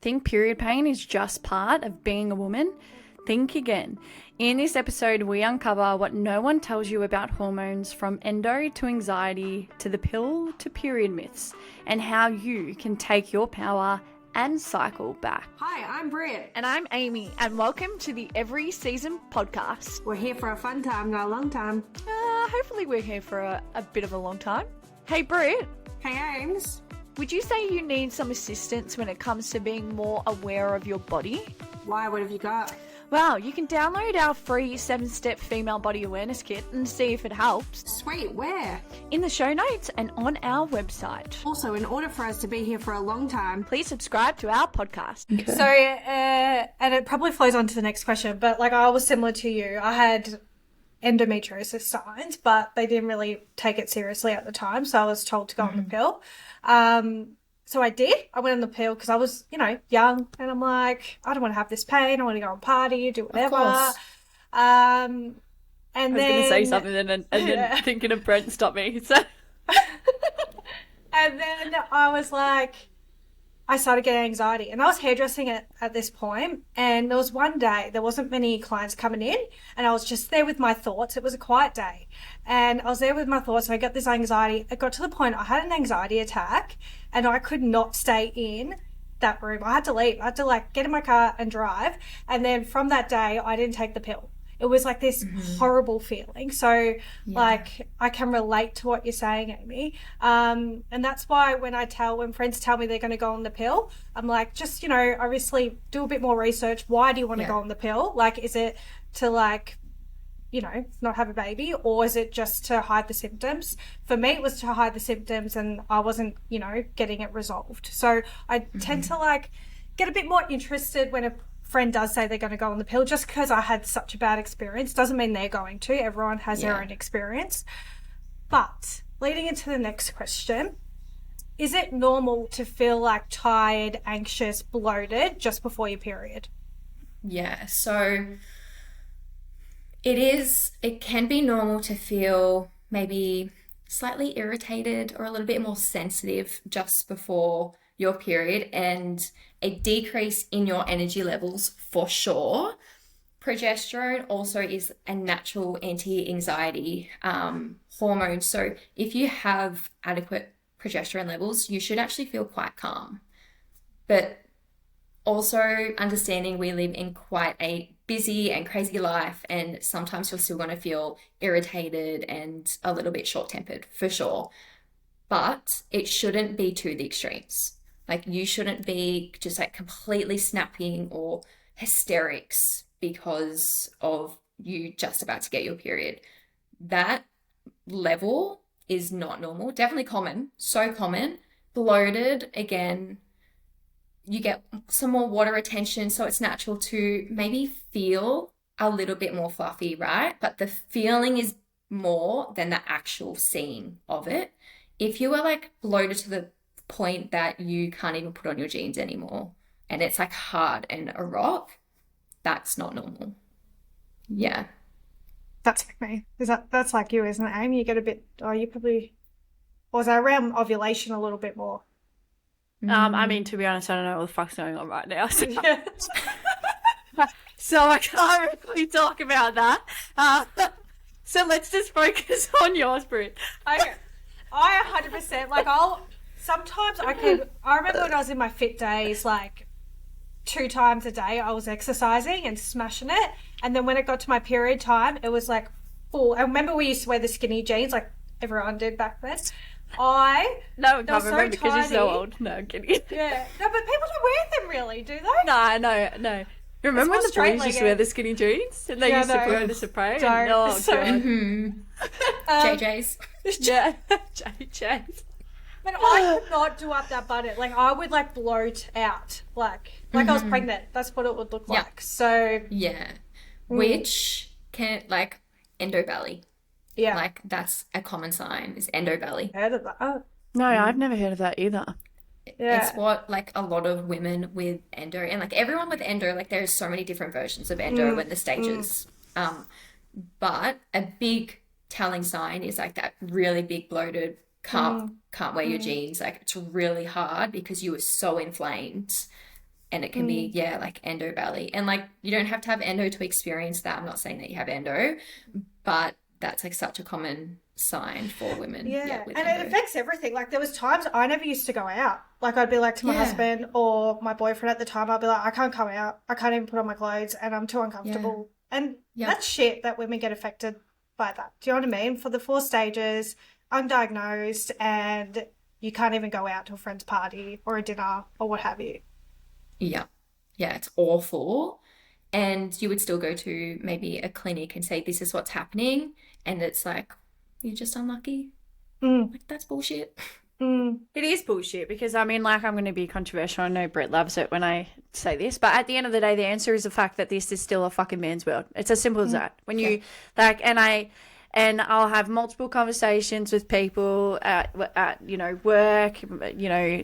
Think period pain is just part of being a woman? Think again. In this episode, we uncover what no one tells you about hormones, from endo to anxiety to the pill to period myths, and how you can take your power and cycle back. Hi, I'm Britt. And I'm Aimee, and welcome to the Every Season podcast. We're here for a fun time, not a long time. Hopefully we're here for a bit of a long time. Hey Britt, Hey, Ames. would you say you need some assistance when it comes to being more aware of your body? Why? What have you got? Well, you can download our free 7-step female body awareness kit and see if it helps Sweet, where? in the show notes and on our website. Also, in order for us to be here for a long time, Please subscribe to our podcast. So, and it probably flows on to the next question, but like I was similar to you. I had endometriosis signs, but they didn't really take it seriously at the time. So I was told to go on the pill. So I did. I went on the pill because I was, young, and I'm like, I don't want to have this pain. I want to go and party, do whatever. course. And I was then going to say something and then thinking of Brent stopped me. So. And then I was like, I started getting anxiety, and I was hairdressing at this point, and there was one day, there wasn't many clients coming in, and I was just there with my thoughts. It was a quiet day, and I was there with my thoughts, and I got this anxiety. It got to the point I had an anxiety attack, and I could not stay in that room. I had to leave. I had to get in my car and drive, and then from that day, I didn't take the pill. It was like this horrible feeling. So, I can relate to what you're saying, Aimee. And that's why when friends tell me they're going to go on the pill, I'm like, just, obviously do a bit more research. Why do you want to go on the pill? Is it to not have a baby, or is it just to hide the symptoms? For me, it was to hide the symptoms, and I wasn't, getting it resolved. So I tend to get a bit more interested when a friend does say they're going to go on the pill. Just because I had such a bad experience doesn't mean they're going to. Everyone has their own experience. But leading into the next question, is it normal to feel tired, anxious, bloated just before your period? Yeah, so it can be normal to feel maybe slightly irritated or a little bit more sensitive just before your period, and a decrease in your energy levels for sure. Progesterone also is a natural anti-anxiety hormone. So if you have adequate progesterone levels, you should actually feel quite calm. But also understanding we live in quite a busy and crazy life, and sometimes you're still going to feel irritated and a little bit short-tempered for sure. But it shouldn't be to the extremes. You shouldn't be just completely snapping or hysterics because of you just about to get your period. That level is not normal. Definitely common. So common. Bloated, again, you get some more water retention, so it's natural to maybe feel a little bit more fluffy, right? But the feeling is more than the actual seeing of it. If you are bloated to the point that you can't even put on your jeans anymore, and it's hard and a rock, that's not normal. Yeah, That's like me. That's like you, isn't it, Amy? You get a bit. Oh, you probably. Or is that around ovulation a little bit more? I mean, to be honest, I don't know what the fuck's going on right now. So, so I can't really talk about that. So let's just focus on yours, Britt. I 100%. Sometimes I remember when I was in my fit days, 2 times a day I was exercising and smashing it. And then when it got to my period time, it was full. I remember we used to wear the skinny jeans like everyone did back then. No, I can't remember because you're so old. No, I'm kidding. Yeah. No, but people don't wear them really, do they? No. You remember when the boys used to wear the skinny jeans? And they used to put on the spray? Don't. No, JJ's. Yeah, JJ's. But I could not do up that button. I would bloat out. I was pregnant. That's what it would look like. So yeah. Which can endo belly. yeah. That's a common sign, is endo belly. Heard of that? Oh, No, I've never heard of that either. yeah. It's what a lot of women with endo, and everyone with endo, there's so many different versions of endo and the stages. But a big telling sign is that really big bloated can't wear your jeans. It's really hard because you were so inflamed and it can be, like endo belly. And like, you don't have to have endo to experience that. I'm not saying that you have endo, but that's like such a common sign for women. Yeah, with and endo. it affects everything. Like there was times I never used to go out. Like I'd be like to my husband or my boyfriend at the time, I'd be like, I can't come out. I can't even put on my clothes and I'm too uncomfortable. And that's shit that women get affected by that. Do you know what I mean? For the 4 stages, undiagnosed, and you can't even go out to a friend's party or a dinner or what have you. Yeah. Yeah, it's awful. And you would still go to maybe a clinic and say, this is what's happening. And it's like, you're just unlucky. Like, that's bullshit. It is bullshit because, I mean, like, I'm going to be controversial. I know Brett loves it when I say this. But at the end of the day, the answer is the fact that this is still a fucking man's world. It's as simple as that. When you, like, and I'll have multiple conversations with people at you know, work, you know,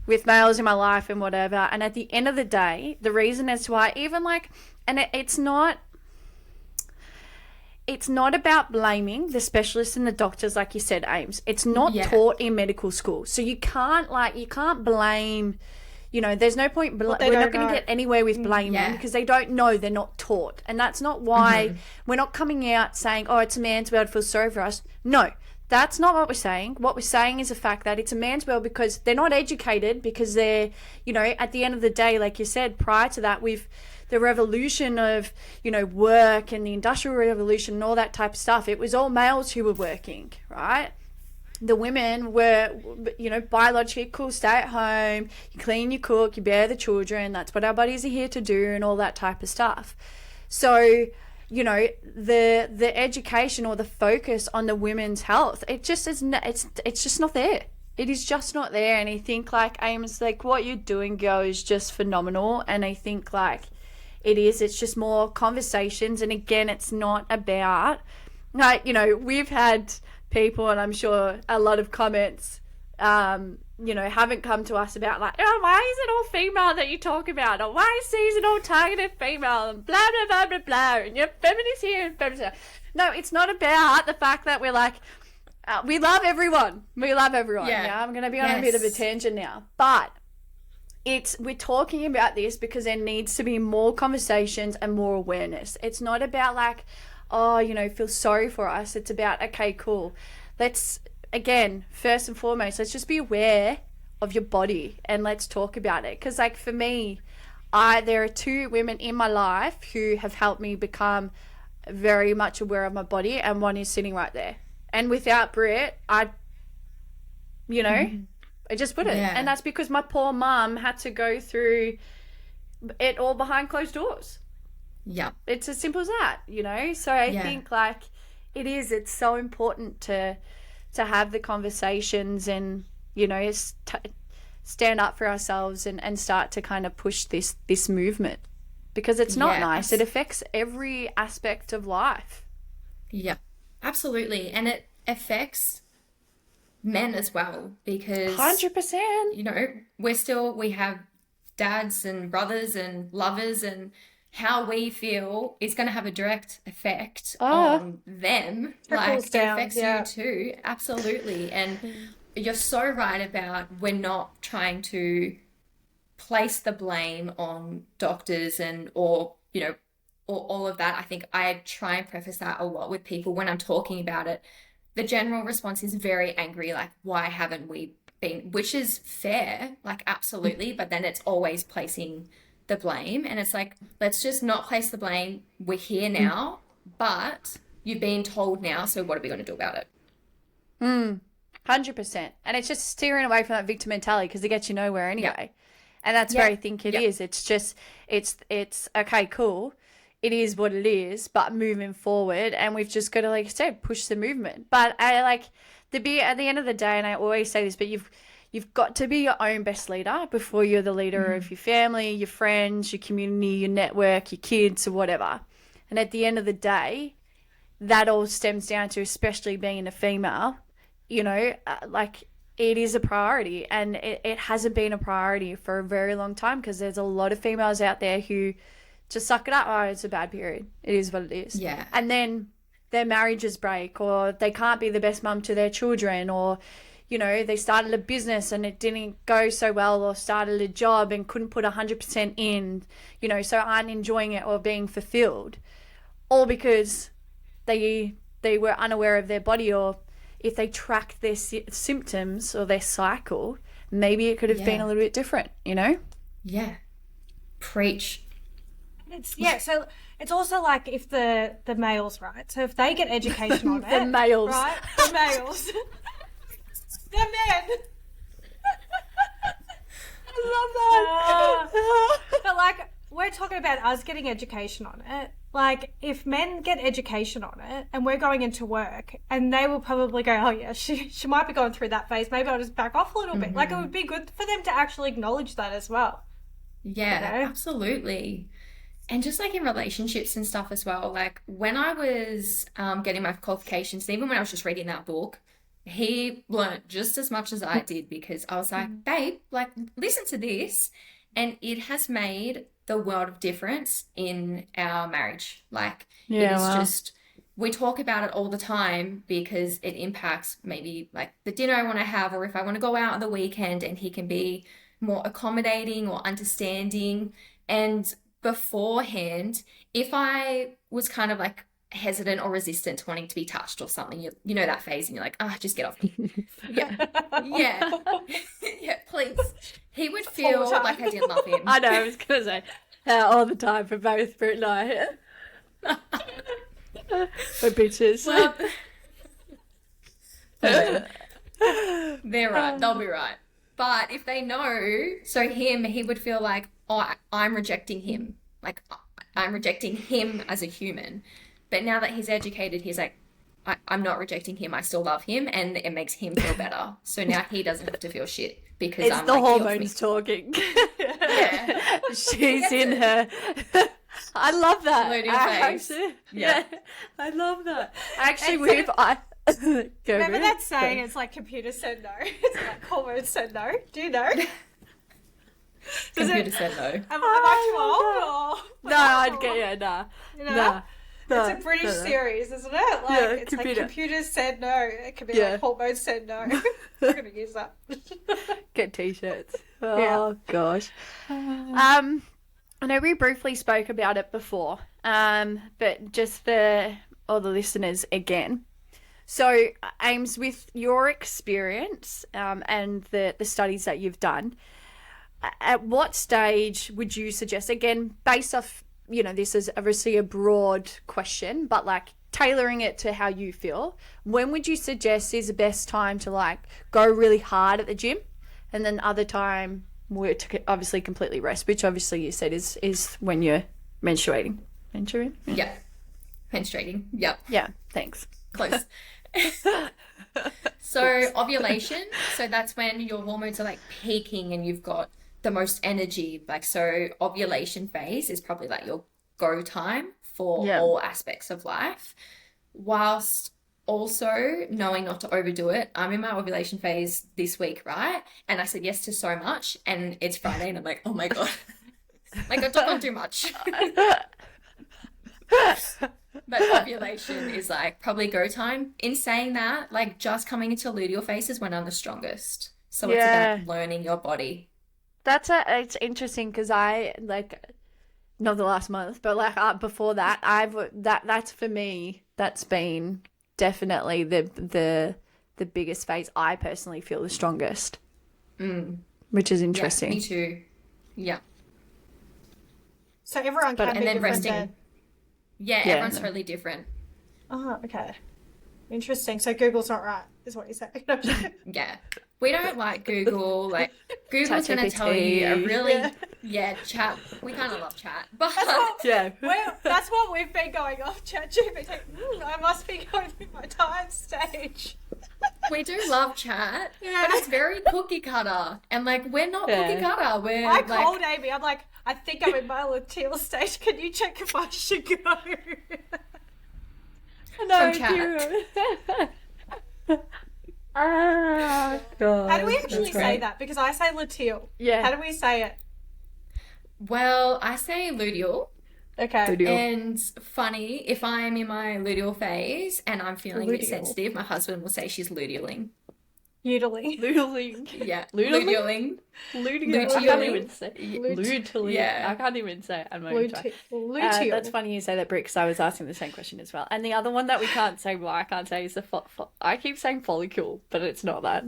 with males in my life and whatever. And at the end of the day, the reason as to why, even like, and it's not about blaming the specialists and the doctors, like you said, Ames. It's not taught in medical school. So you can't blame, you know, there's no point. We're not going to get anywhere with blaming because they don't know, they're not taught. And that's not why we're not coming out saying, oh, it's a man's world, feel sorry for us. No, that's not what we're saying. What we're saying is the fact that it's a man's world because they're not educated, because they're, you know, at the end of the day, like you said, prior to that, the revolution of, you know, work and the industrial revolution and all that type of stuff, it was all males who were working, right? The women were, you know, biologically cool, stay at home, you clean, you cook, you bear the children, that's what our bodies are here to do and all that type of stuff. So, you know, the education or the focus on the women's health, it just is, it's just not there. It is just not there. And I think, like, Amy's like, what you're doing, girl, is just phenomenal. And I think, like, it's just more conversations. And again, it's not about, like, you know, we've had people, and I'm sure a lot of comments, you know, haven't come to us about like, oh, why is it all female that you talk about? Or why is season all targeted female? And blah, blah, blah, blah, blah. And you're feminist here and feminist there. No, it's not about the fact that we're like, we love everyone. We love everyone. Yeah. I'm going to be on a bit of a tangent now. But we're talking about this because there needs to be more conversations and more awareness. It's not about like, oh, you know, feel sorry for us. It's about, okay, cool. Let's, again, first and foremost, let's just be aware of your body and let's talk about it. Because, like, for me, there are 2 women in my life who have helped me become very much aware of my body, and one is sitting right there. And without Britt, I just wouldn't. Yeah. And that's because my poor mum had to go through it all behind closed doors. Yeah. It's as simple as that, you know? So I think, like, it's so important to have the conversations and, you know, stand up for ourselves and start to kind of push this movement, because it's not nice. It affects every aspect of life. Yeah, absolutely. And it affects men as well, because 100%, you know, we have dads and brothers and lovers, and how we feel is going to have a direct effect on them. Like, it affects you too. Absolutely. And you're so right about, we're not trying to place the blame on doctors or you know, or all of that. I think I try and preface that a lot with people when I'm talking about it. The general response is very angry, like, why haven't we been, which is fair, like, absolutely, but then it's always placing the blame, and it's like, let's just not place the blame. We're here now, but you've been told now, so what are we going to do about it? 100%. And it's just steering away from that victim mentality, because it gets you nowhere anyway. And that's where I think it is. It's just, it's okay, cool. It is what it is, but moving forward, and we've just got to, like I said, push the movement. But I like at the end of the day, and I always say this, but you've got to be your own best leader before you're the leader of your family, your friends, your community, your network, your kids, or whatever. And at the end of the day, that all stems down to, especially being a female, you know, like, it is a priority, and it hasn't been a priority for a very long time, because there's a lot of females out there who just suck it up. Oh, it's a bad period. It is what it is. Yeah. And then their marriages break, or they can't be the best mum to their children, or, you know, they started a business and it didn't go so well, or started a job and couldn't put 100% in, you know, so aren't enjoying it or being fulfilled, all because they were unaware of their body, or if they tracked their symptoms or their cycle, maybe it could have been a little bit different, you know? Yeah. Preach. So it's also like if the males, right? So if they get education on it, The males. right? The males, the men. I love that. But like, we're talking about us getting education on it. Like, if men get education on it and we're going into work, and they will probably go, oh yeah, she might be going through that phase, maybe I'll just back off a little bit. Like, it would be good for them to actually acknowledge that as well. Yeah, You know? absolutely. And just like in relationships and stuff as well, like when I was getting my qualifications, and even when I was just reading that book, he learnt just as much as I did, because I was like, babe, like, listen to this. And it has made the world of difference in our marriage. Like, it is just, we talk about it all the time because it impacts maybe like the dinner I want to have, or if I want to go out on the weekend, and he can be more accommodating or understanding. And beforehand, if I was kind of like hesitant or resistant to wanting to be touched or something, you know that phase, and you're like, just get off me. yeah please. He would feel like I didn't love him. I know, I was gonna say all the time for both Brit and I. For bitches. Well, they're right, they'll be right. But if they know, so he would feel like, I'm rejecting him. Like, I'm rejecting him as a human. But now that he's educated, he's like, I'm not rejecting him. I still love him, and it makes him feel better. So now he doesn't have to feel shit because It's I'm the like, hormones talking. Yeah. She's in her. I love that. Luteal phase. Yeah, I love that. Actually, Remember that saying? It's like computer said no. It's like hormones said no. Do you know? Computer said no. Am I too old? Or... No, I'd get nah. You know? Nah. It's a British series, isn't it? Like, Yeah, it's computer. like computers said no. It could be Yeah. like hormones said no. We're going to use that. Get t-shirts. Oh Yeah. gosh. I know we briefly spoke about it before, but just for all the listeners again. So, Ames, with your experience and the studies that you've done, at what stage would you suggest, again, based off, you know, this is obviously a broad question, but like tailoring it to how you feel, when would you suggest is the best time to like go really hard at the gym, and then other time to obviously completely rest, which obviously you said is when you're menstruating? Yeah. Menstruating. Yep. Yeah, thanks. Close. So ovulation, so that's when your hormones are like peaking and you've got the most energy. Like, so ovulation phase is probably like your go time for all aspects of life, whilst also knowing not to overdo it. I'm in my ovulation phase this week, right? And I said yes to so much, and it's Friday and I'm like, oh my God, like I took on too much. But ovulation is like probably go time. In saying that, like just coming into luteal phase is when I'm the strongest. So it's about learning your body. It's interesting because I like, not the last month, but like before that, that's for me, that's been definitely the biggest phase. I personally feel the strongest, which is interesting. Yeah, me too. Yeah. So everyone can be and then different resting. then. Yeah, everyone's totally different. Oh, okay. Interesting. So Google's not right, is what you're saying. Yeah. We don't like Google. Like, Google's going to tell you a really, chat. We kind of love chat. But that's what we've been going off ChatGPT. I must be going through my tired stage. we do love chat, but it's very cookie cutter. And, like, we're not cookie cutter. I called Aimee. I'm like, I think I'm in my luteal stage. Can you check if I should go? No, from chat. Oh, God. How do we actually say that? Because I say luteal. Yeah. How do we say it? Well, I say luteal. Okay. Luteal. And funny, if I'm in my luteal phase and I'm feeling a bit sensitive, my husband will say she's lutealing. Noodling. Lutealing. Yeah, Lutealing? lutealing. I can't even say Lut- lutealing. yeah. I can't even say it. I'm going to try. Luteal. That's funny you say that, Brick, because I was asking the same question as well. And the other one that we can't say, well, I can't say, is the I keep saying follicle, but it's not that.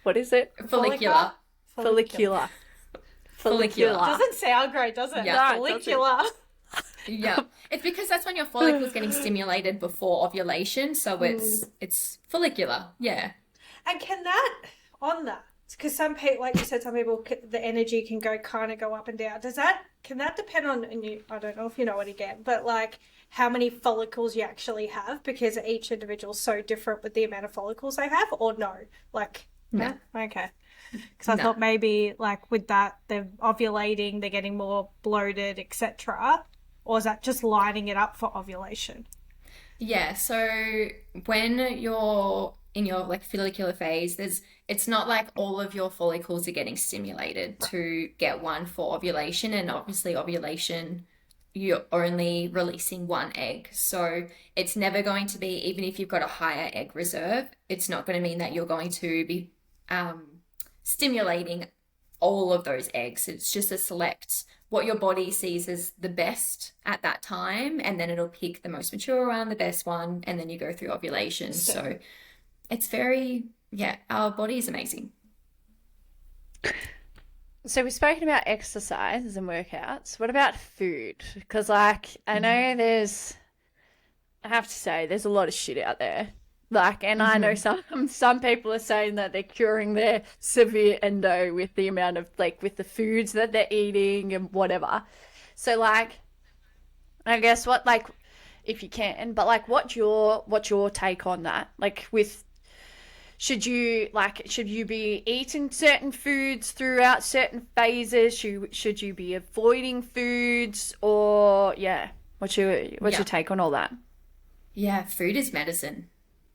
What is it? Follicular. Follicular. Follicular. Doesn't sound great, does it? Yeah. No, it Follicular. Yeah, it's because that's when your follicle's getting stimulated before ovulation, so it's follicular. Yeah. And can that, on that, because some people, like you said, some people, the energy can kind of go up and down. Can that depend on, and I don't know if you know it again, but like how many follicles you actually have, because each individual's so different with the amount of follicles they have, or no? Like, No. Okay. Because I thought maybe like with that, they're ovulating, they're getting more bloated, etc. Or is that just lining it up for ovulation? Yeah, so when you're in your like follicular phase, it's not like all of your follicles are getting stimulated to get one for ovulation, and obviously ovulation you're only releasing one egg. So it's never going to be, even if you've got a higher egg reserve, it's not going to mean that you're going to be stimulating all of those eggs. It's just a select what your body sees as the best at that time, and then it'll pick the most mature one, the best one, and then you go through ovulation. So it's our body is amazing. So we've spoken about exercise and workouts. What about food? Because like I know I have to say there's a lot of shit out there. Like, and I know some people are saying that they're curing their severe endo with the amount of like with the foods that they're eating and whatever. So like, I guess what like, if you can, but like, what's your take on that? Like, should you be eating certain foods throughout certain phases? Should you be avoiding foods, or what's your take on all that? Yeah, food is medicine.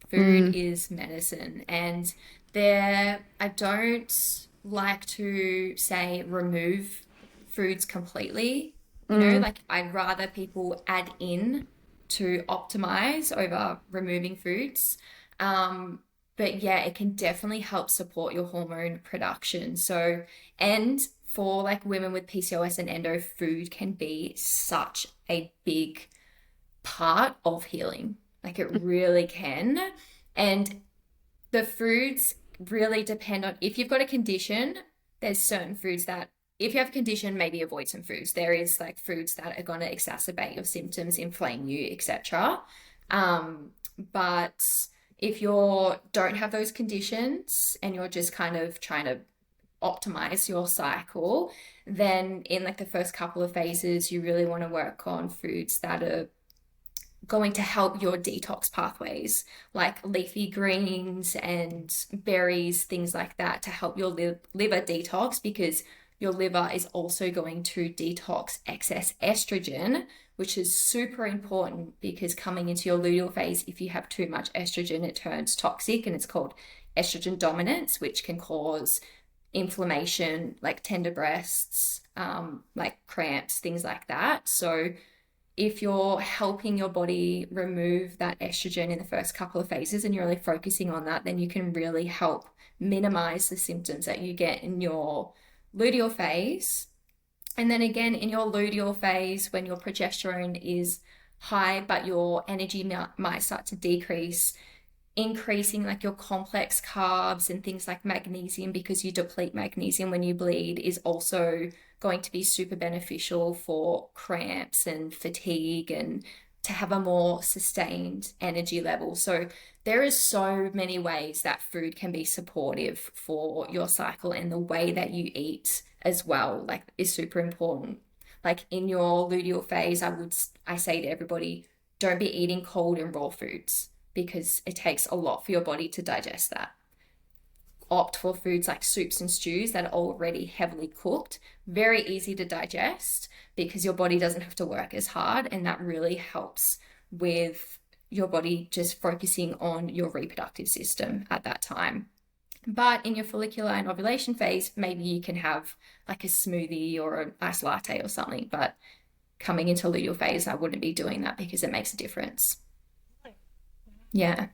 Food is medicine, and I don't like to say remove foods completely. You know, like I'd rather people add in to optimize over removing foods. But yeah, it can definitely help support your hormone production. So, and for like women with PCOS and endo, food can be such a big part of healing. Like it really can. And the foods really depend on, if you've got a condition, there's certain foods that, if you have a condition, maybe avoid some foods. There is like foods that are going to exacerbate your symptoms, inflame you, etc. But if you don't have those conditions and you're just kind of trying to optimize your cycle, then in like the first couple of phases, you really want to work on foods that are going to help your detox pathways, like leafy greens and berries, things like that, to help your liver detox, because your liver is also going to detox excess estrogen, which is super important, because coming into your luteal phase, if you have too much estrogen, it turns toxic, and it's called estrogen dominance, which can cause inflammation, like tender breasts, like cramps, things like that. So if you're helping your body remove that estrogen in the first couple of phases and you're really focusing on that, then you can really help minimize the symptoms that you get in your luteal phase. And then again, in your luteal phase, when your progesterone is high, but your energy might start to decrease, increasing like your complex carbs and things like magnesium, because you deplete magnesium when you bleed, is also going to be super beneficial for cramps and fatigue and to have a more sustained energy level. So there is so many ways that food can be supportive for your cycle, and the way that you eat as well, like, is super important. Like in your luteal phase, I say to everybody, don't be eating cold and raw foods, because it takes a lot for your body to digest that. Opt for foods like soups and stews that are already heavily cooked, very easy to digest, because your body doesn't have to work as hard, and that really helps with your body just focusing on your reproductive system at that time. But in your follicular and ovulation phase, maybe you can have like a smoothie or an iced latte or something, but coming into luteal phase, I wouldn't be doing that, because it makes a difference. Yeah.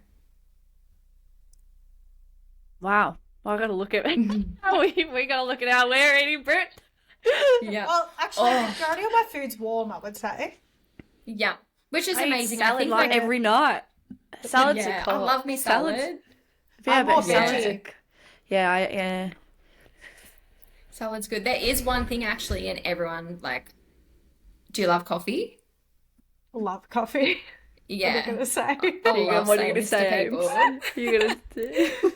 Wow. Well, I gotta look at we gotta look at how we're eating, Brit. Yeah. Well, actually, the majority of my food's warm, I would say. Yeah. Which is I eat amazing. salad I think like every night. Salads yeah, are cool. I love me salad. Yeah, I'm but more salads veggie. are... Yeah. Salad's good. There is one thing actually, and everyone like, do you love coffee? Love coffee. Yeah. What am I going to say? I love What are you saying gonna this to say, people. You're gonna do...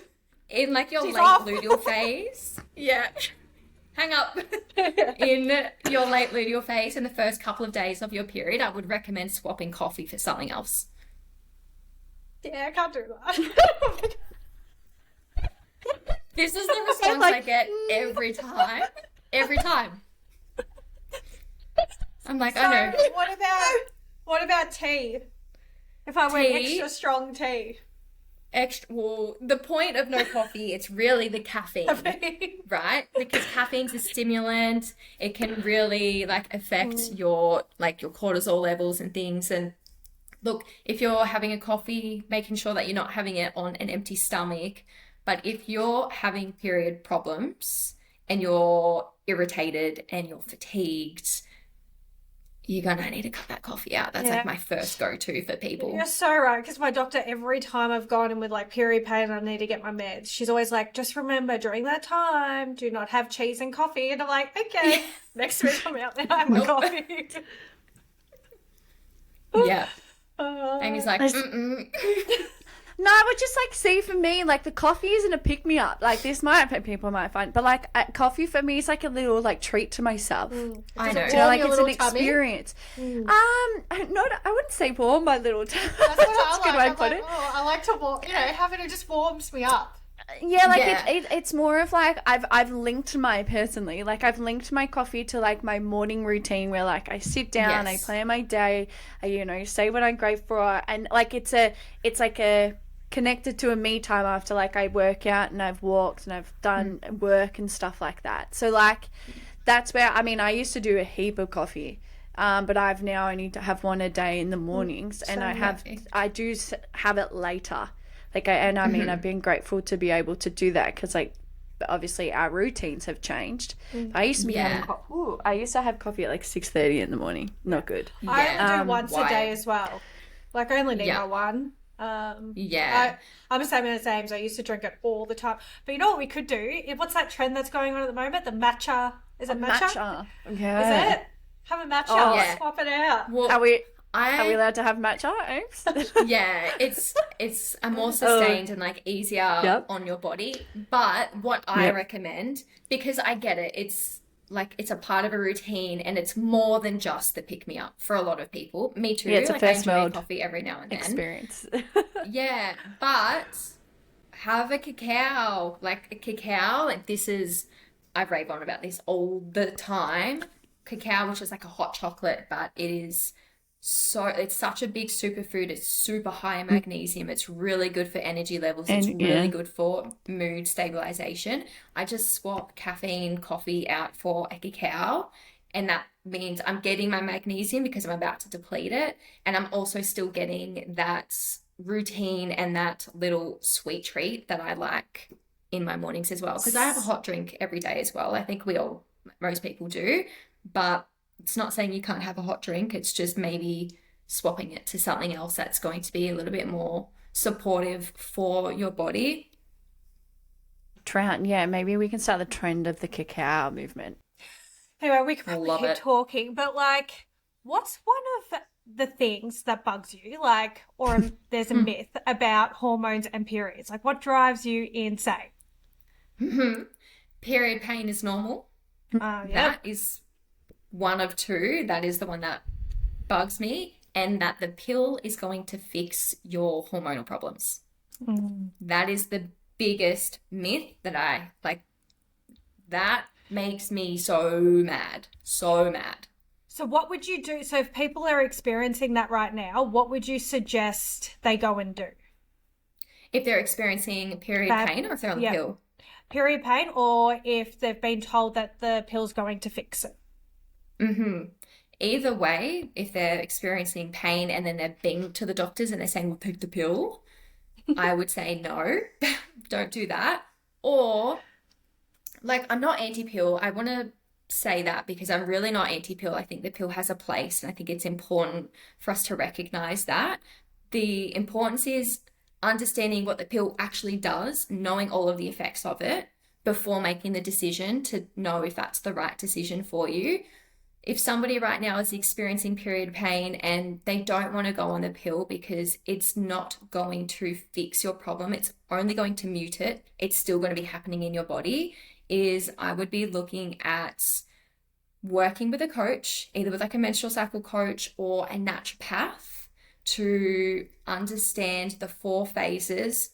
In like your She's late off. luteal phase. Yeah. Hang up. In your late luteal phase, in the first couple of days of your period, I would recommend swapping coffee for something else. Yeah, I can't do that. This is the response I get every time. Every time. I'm like, I know. What about tea? If I went Tea? extra strong tea. Well, the point of no coffee, it's really the caffeine, right? Because caffeine's a stimulant. It can really like affect your cortisol levels and things. And look, if you're having a coffee, making sure that you're not having it on an empty stomach. But if you're having period problems and you're irritated and you're fatigued, you're gonna need to cut that coffee out. That's like my first go-to for people. You're so right, because my doctor, every time I've gone in with like period pain and I need to get my meds, she's always like, just remember during that time, do not have cheese and coffee. And I'm like, okay, next week I'm out there, I have my coffee. Yeah. Amy's like, No, but just like, see, for me, like the coffee isn't a pick me up. Like people might find, but like coffee for me is like a little like treat to myself. I know. You know, like your it's an little tummy? experience. I wouldn't say warm my little tummy. That's what I a good way to put it. I like to warm, having it just warms me up. Yeah, like Yeah. it's more of like I've linked my coffee to like my morning routine where like I sit down, Yes. I plan my day, I say what I'm grateful for, and like it's like a connected to a me time after like I work out and I've walked and I've done work and stuff like that. So like that's where I used to do a heap of coffee. But I've now only to have one a day in the mornings, and I do have it later. Like I've been grateful to be able to do that because like obviously our routines have changed. I used to be I used to have coffee at like 6:30 in the morning. Not good. I only do once a why? day as well. Like I only need my one. I'm the same as Ames. I used to drink it all the time. But you know what we could do? What's that trend that's going on at the moment? The matcha. Is it matcha? Yeah. Is it? Have a matcha. Oh, yeah. Swap it out. well, Are we allowed to have matcha, Ames? yeah, it's a more sustained and like easier on your body. But what I recommend, because I get it, it's a part of a routine and it's more than just the pick me up for a lot of people. Me too. Yeah, it's a like first I enjoy world coffee every now and then. experience. Yeah, but have a cacao. Like I've rave on about this all the time. Cacao, which is like a hot chocolate, but it's such a big superfood. It's super high in magnesium. It's really good for energy levels. It's really good for mood stabilization. I just swap caffeine coffee out for a cacao, and that means I'm getting my magnesium because I'm about to deplete it, and I'm also still getting that routine and that little sweet treat that I like in my mornings as well, because I have a hot drink every day as well. I think most people do, but it's not saying you can't have a hot drink. It's just maybe swapping it to something else that's going to be a little bit more supportive for your body. Maybe we can start the trend of the cacao movement. Anyway, we could I probably love keep it. talking, but like, what's one of the things that bugs you? Like, or there's a myth about hormones and periods. Like, what drives you insane? Period pain is normal. That is one of two. That is the one that bugs me, and that the pill is going to fix your hormonal problems. That is the biggest myth that I like. That makes me so mad. So mad. So what would you do? So if people are experiencing that right now, what would you suggest they go and do? If they're experiencing period pain or if they're on the pill. Period pain, or if they've been told that the pill's going to fix it. Either way, if they're experiencing pain and then they're being to the doctors and they're saying, well, take the pill, I would say no, don't do that. Or, like, I'm not anti-pill. I want to say that because I'm really not anti-pill. I think the pill has a place, and I think it's important for us to recognize that. The importance is understanding what the pill actually does, knowing all of the effects of it before making the decision to know if that's the right decision for you. If somebody right now is experiencing period pain and they don't want to go on the pill because it's not going to fix your problem, it's only going to mute it, it's still going to be happening in your body, is I would be looking at working with a coach, either with like a menstrual cycle coach or a naturopath, to understand the 4 phases,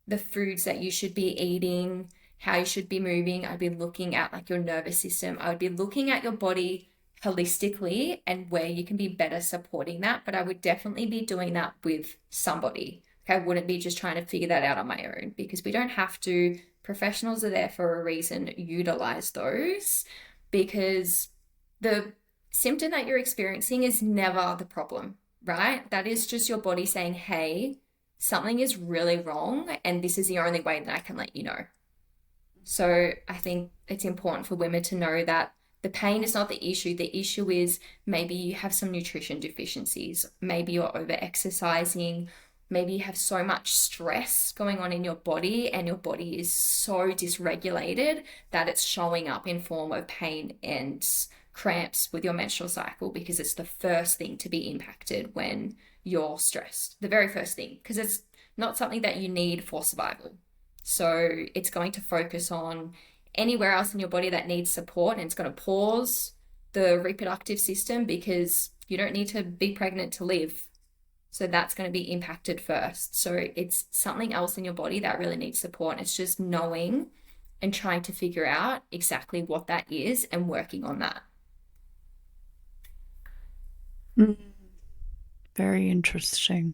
the foods that you should be eating, how you should be moving. I'd be looking at like your nervous system. I would be looking at your body holistically and where you can be better supporting that. But I would definitely be doing that with somebody. Okay, I wouldn't be just trying to figure that out on my own, because we don't have to. Professionals are there for a reason. Utilize those, because the symptom that you're experiencing is never the problem, right? That is just your body saying, hey, something is really wrong, and this is the only way that I can let you know. So I think it's important for women to know that the pain is not the issue. The issue is maybe you have some nutrition deficiencies. Maybe you're over exercising. Maybe you have so much stress going on in your body, and your body is so dysregulated that it's showing up in form of pain and cramps with your menstrual cycle, because it's the first thing to be impacted when you're stressed. The very first thing, because it's not something that you need for survival. So it's going to focus on anywhere else in your body that needs support, and it's going to pause the reproductive system, because you don't need to be pregnant to live. So that's going to be impacted first. So it's something else in your body that really needs support. It's just knowing and trying to figure out exactly what that is and working on that. Very interesting.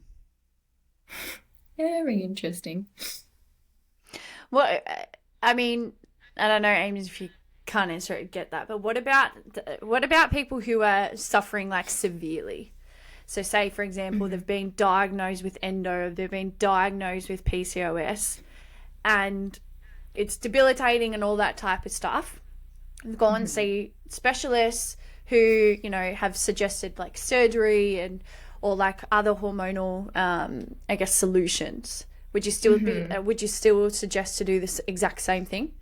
Very interesting. Well, I mean, I don't know, Amy, if you can't answer it, get that. But what about people who are suffering like severely? So say, for example, they've been diagnosed with endo, they've been diagnosed with PCOS, and it's debilitating and all that type of stuff. They've gone and see specialists who, you know, have suggested like surgery and or like other hormonal, I guess, solutions. Would you still would you still suggest to do this exact same thing?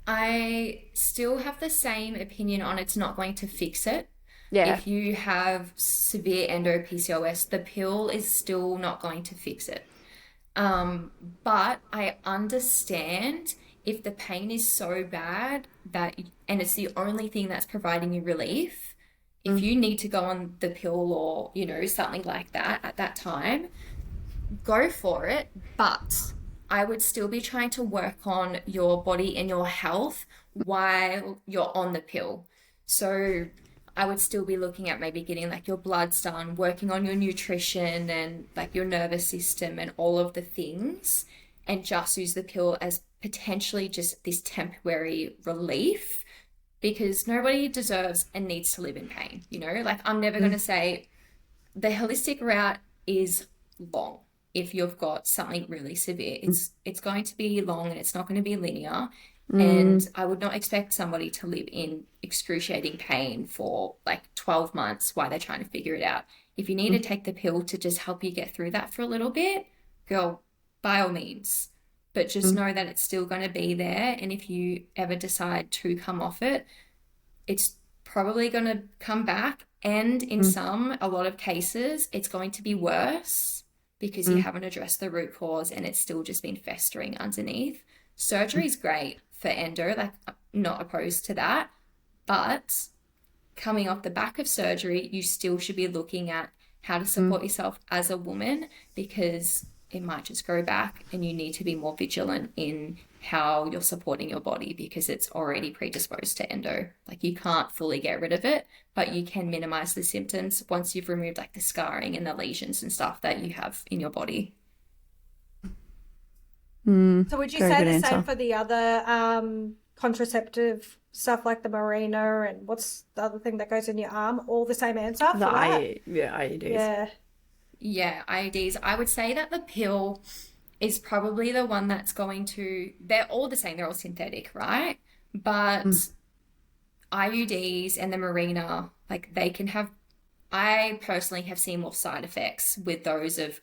I still have the same opinion on it's not going to fix it. Yeah. If you have severe endo PCOS, the pill is still not going to fix it. But I understand if the pain is so bad and it's the only thing that's providing you relief, if you need to go on the pill or, you know, something like that at that time, go for it. But I would still be trying to work on your body and your health while you're on the pill. So I would still be looking at maybe getting like your bloods done, working on your nutrition and like your nervous system and all of the things, and just use the pill as potentially just this temporary relief, because nobody deserves and needs to live in pain. You know, like I'm never going to say the holistic route is long. If you've got something really severe, it's going to be long and it's not going to be linear. And I would not expect somebody to live in excruciating pain for like 12 months while they're trying to figure it out. If you need to take the pill to just help you get through that for a little bit, girl, by all means. But just know that it's still going to be there. And if you ever decide to come off it, it's probably going to come back. And in a lot of cases, it's going to be worse because you haven't addressed the root cause and it's still just been festering underneath. Surgery is great for endo, like I'm not opposed to that, but coming off the back of surgery, you still should be looking at how to support yourself as a woman, because it might just grow back and you need to be more vigilant in how you're supporting your body, because it's already predisposed to endo. Like you can't fully get rid of it, but you can minimize the symptoms once you've removed like the scarring and the lesions and stuff that you have in your body. So would you say the same for the other contraceptive stuff like the Mirena and what's the other thing that goes in your arm? All the same answer for that? IUDs. Yeah. Yeah, IUDs. I would say that the pill is probably the one that's going to, they're all the same, they're all synthetic, right? But IUDs and the Marina, like they can have, I personally have seen more side effects with those of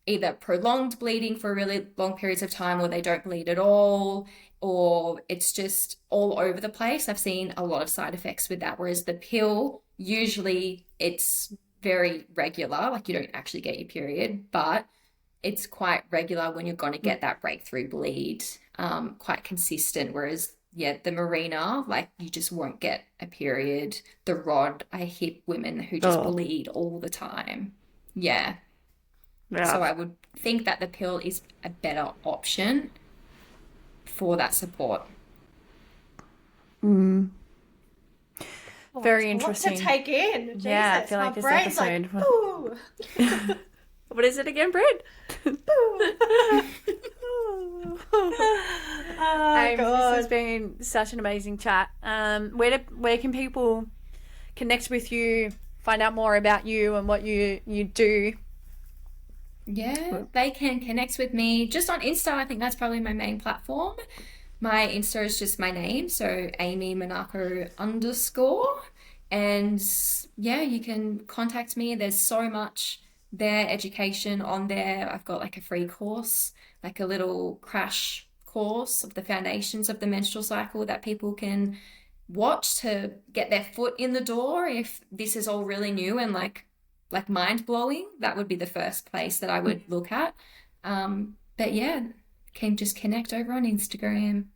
either prolonged bleeding for really long periods of time, or they don't bleed at all, or it's just all over the place. I've seen a lot of side effects with that, whereas the pill, usually it's very regular, like you don't actually get your period, but it's quite regular when you're going to get that breakthrough bleed, quite consistent, whereas the Marina, like you just won't get a period. The rod, I hit women who just bleed all the time. Yeah. So I would think that the pill is a better option for that support. Very It's a lot interesting. to take in. Jesus, Yeah, I feel like my this brain's episode. Like, ooh. What is it again, Brid? Ames, this has been such an amazing chat. Where can people connect with you, find out more about you and what you do? Yeah, they can connect with me just on Insta. I think that's probably my main platform. My Insta is just my name, so Aimee Monaco _. And yeah, you can contact me. There's so much there, education on there. I've got like a free course, like a little crash course of the foundations of the menstrual cycle that people can watch to get their foot in the door if this is all really new and like mind-blowing. That would be the first place that I would look at. But yeah, can just connect over on Instagram.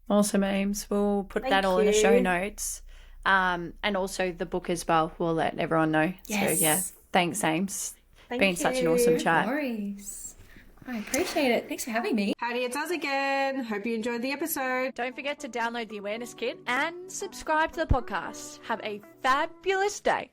Awesome, Ames. We'll put that all in the show notes. And also the book as well. We'll let everyone know. Yes. So yeah, thanks, Ames. Thank Been such an awesome you. chat. No worries. I appreciate it. Thanks for having me. Howdy, it's us again. Hope you enjoyed the episode. Don't forget to download the awareness kit and subscribe to the podcast. Have a fabulous day.